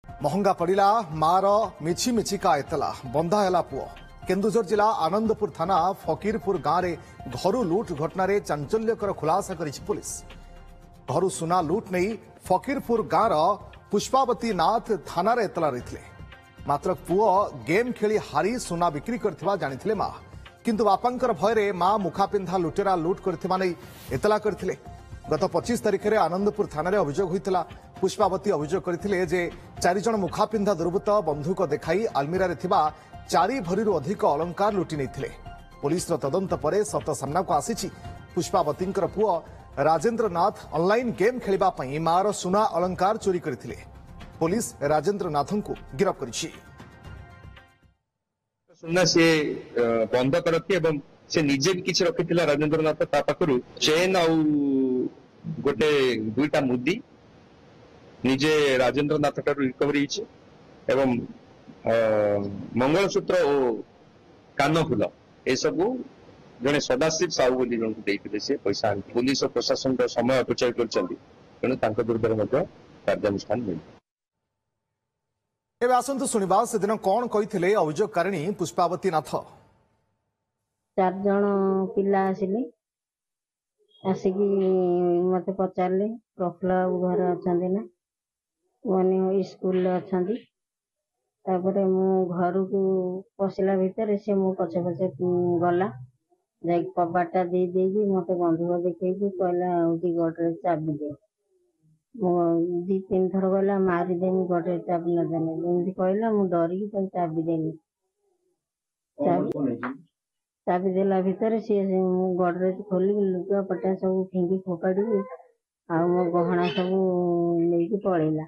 महंगा पड़ा मार मिछि मिछिका एतला बंधा है पुओ। केन्दुझर जिला आनंदपुर थाना फकीरपुर गांव में घर लुट घटन चांचल्यकर खुलासा कर पुलिस। घर सुना लुट नहीं फकीरपुर गांव पुष्पावती नाथ थाना एतला रही मात्र पुओ गेम खेली हारी सुना बिक्री करथिबा जानिथिले मां किंतु बापांकर भयरे मां मुखापिंधा लुटेरा लुट करथिबा नै एतला करथिले। गत 25 तारिख में आनंदपुर थाना अभियोग होता पुष्पावती अभियोग करथिले जे 4 जण मुखापिंधा दुर्बृत्त बंधुक देखाई आलमीरा रे थिबा 4 भरीरु अधिक अलंकार लुटि नैथिले। पुलिस तदंत पर सत सामना को आसीछि। पुष्पावतींकर पुओ राजेंद्र नाथ ऑनलाइन गेम खेलिबा पई मार सुना अलंकार चोरी करथिले। पुलिस राजेंद्र नाथन को गिरफ्त करिछि। सुना से बंद करथि एवं से निजे भी किछि रखिथिला राजेंद्र नाथ ता पाखरु चेन आ गोटे दुईटा मुदी निजे राजेंद्र नाथ ठारू रिकवरी हिची एवं मंगलसूत्र और कानफुल ए सब जने सदाशिव साहू बोली जन देइथिले से पैसा पुलिस और प्रशासन का समय अपचय करछन्ती तेणु तांको विरुद्ध मध्ये कार्यानुष्ठान मिल। एबे आसंतु सुनिबा से दिन कोन कहिथिले अभियोगकारिणी पुष्पावती नाथ। 4 जण पिला आसिले आसिकी मते पचारले प्रफुल्ल बाबू घर अछंती ना मने स्कूल अछंती तापरे मु घर को पसिला भितर से मो पछे पछे गला जाई कबाटा दे देगी मते बंधुक देखैकी कहला होती गडरे चाबी दे मो 2-3 थर गला मारी देनी गडरे चाबी न देने एमती कहला मु डरी की चाबी देनी चाबी देला भितर सी गडरेज खोली लुगा पटा सब फिंगी फोपाड़ी आ मो गहना सब लेके पळेला।